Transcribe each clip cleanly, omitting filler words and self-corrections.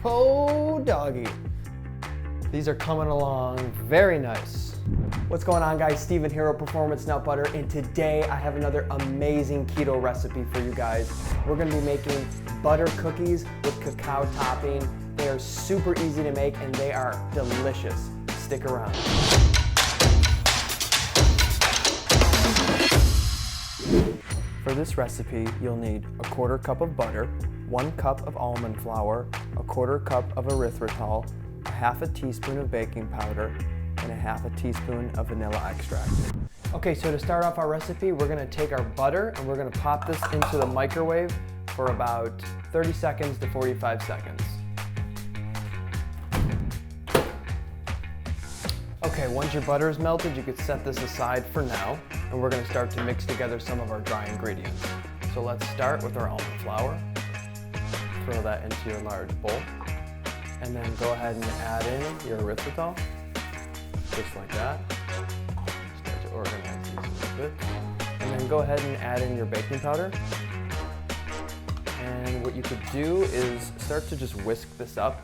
Oh, doggy. These are coming along very nice. What's going on, guys? Steven here at Performance Nut Butter, and today I have another amazing keto recipe for you guys. We're gonna be making butter cookies with cacao topping. They are super easy to make and they are delicious. Stick around. For this recipe, you'll need a 1/4 cup of butter, 1 cup of almond flour, a 1/4 cup of erythritol, a 1/2 teaspoon of baking powder, and a 1/2 teaspoon of vanilla extract. Okay, so to start off our recipe, we're gonna take our butter and we're gonna pop this into the microwave for about 30 seconds to 45 seconds. Okay, once your butter is melted, you could set this aside for now, and we're gonna start to mix together some of our dry ingredients. So let's start with our almond flour. Throw that into your large bowl, and then go ahead and add in your erythritol, just like that. Start to organize these a little bit. And then go ahead and add in your baking powder. And what you could do is start to just whisk this up,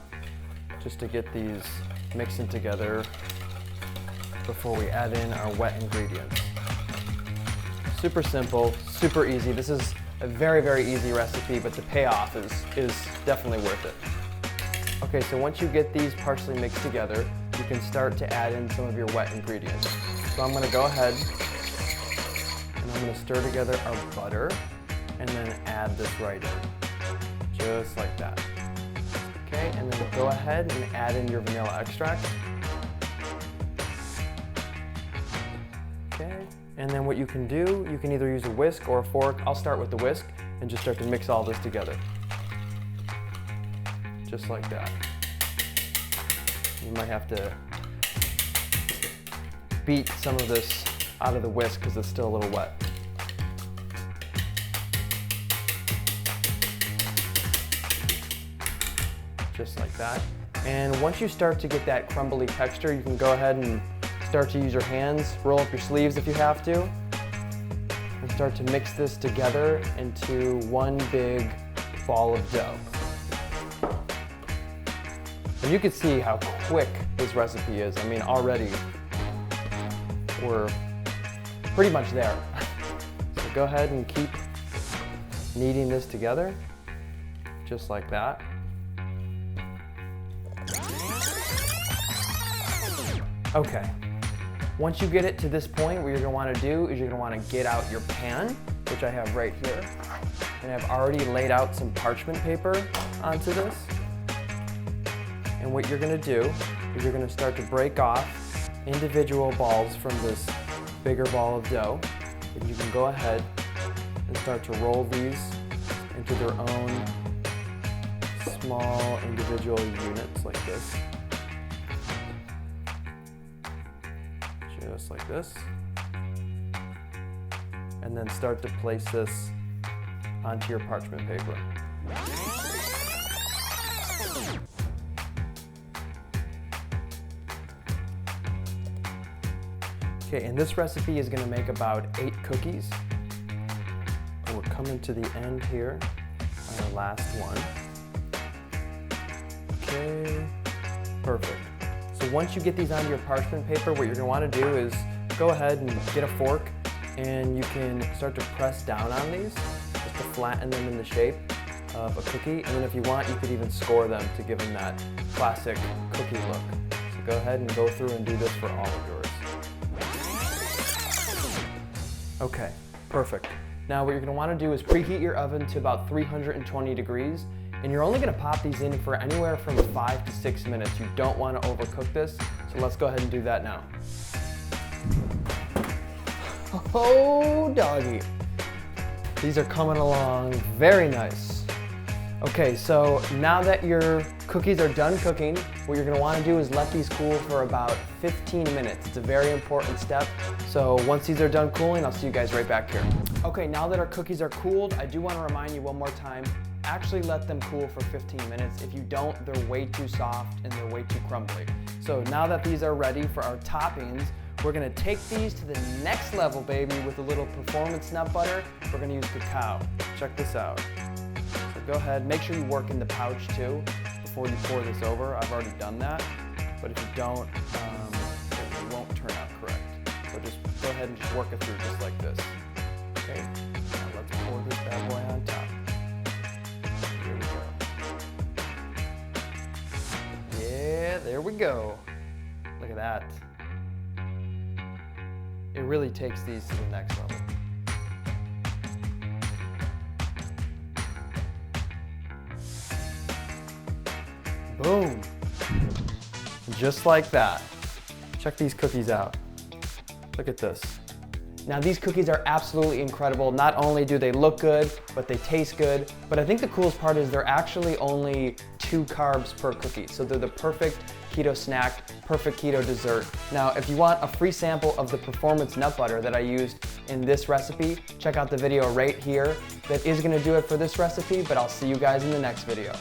just to get these mixing together before we add in our wet ingredients. Super simple, super easy. This is a very, very easy recipe, but the payoff is definitely worth it. Okay, so once you get these partially mixed together, you can start to add in some of your wet ingredients. So I'm gonna go ahead and I'm gonna stir together our butter and then add this right in, just like that. Okay, and then go ahead and add in your vanilla extract. Okay, and then what you can do, you can either use a whisk or a fork. I'll start with the whisk and just start to mix all this together. Just like that. You might have to beat some of this out of the whisk because it's still a little wet. Just like that. And once you start to get that crumbly texture, you can go ahead and start to use your hands, roll up your sleeves if you have to, and start to mix this together into one big ball of dough. And you can see how quick this recipe is. I mean, already we're pretty much there. So go ahead and keep kneading this together, just like that. Okay. Once you get it to this point, what you're gonna wanna do is you're gonna wanna get out your pan, which I have right here. And I've already laid out some parchment paper onto this. And what you're gonna do is you're gonna start to break off individual balls from this bigger ball of dough. And you can go ahead and start to roll these into their own small individual units like this. Just like this, and then start to place this onto your parchment paper. Okay, and this recipe is going to make about 8 cookies. And we're coming to the end here on our last one. Okay, perfect. So once you get these onto your parchment paper, what you're gonna wanna do is go ahead and get a fork and you can start to press down on these just to flatten them in the shape of a cookie. And then if you want, you could even score them to give them that classic cookie look. So go ahead and go through and do this for all of yours. Okay, perfect. Now what you're gonna wanna do is preheat your oven to about 320 degrees. And you're only gonna pop these in for anywhere from 5 to 6 minutes. You don't wanna overcook this, so let's go ahead and do that now. Oh, doggy. These are coming along very nice. Okay, so now that your cookies are done cooking, what you're gonna wanna do is let these cool for about 15 minutes. It's a very important step. So once these are done cooling, I'll see you guys right back here. Okay, now that our cookies are cooled, I do wanna remind you one more time, actually let them cool for 15 minutes. If you don't, they're way too soft and they're way too crumbly. So now that these are ready for our toppings, we're gonna take these to the next level, baby, with a little Performance Nut Butter. We're gonna use cacao. Check this out. So go ahead, make sure you work in the pouch too. before you pour this over. I've already done that, but if you don't, it won't turn out correct. So just go ahead and just work it through just like this. Okay, now let's pour this bad boy on top. Here we go. Yeah, there we go. Look at that. It really takes these to the next level. Boom. Just like that. Check these cookies out. Look at this. Now these cookies are absolutely incredible. Not only do they look good, but they taste good. But I think the coolest part is they're actually only 2 carbs per cookie. So they're the perfect keto snack, perfect keto dessert. Now, if you want a free sample of the Performance Nut Butter that I used in this recipe, check out the video right here. That is gonna do it for this recipe, but I'll see you guys in the next video.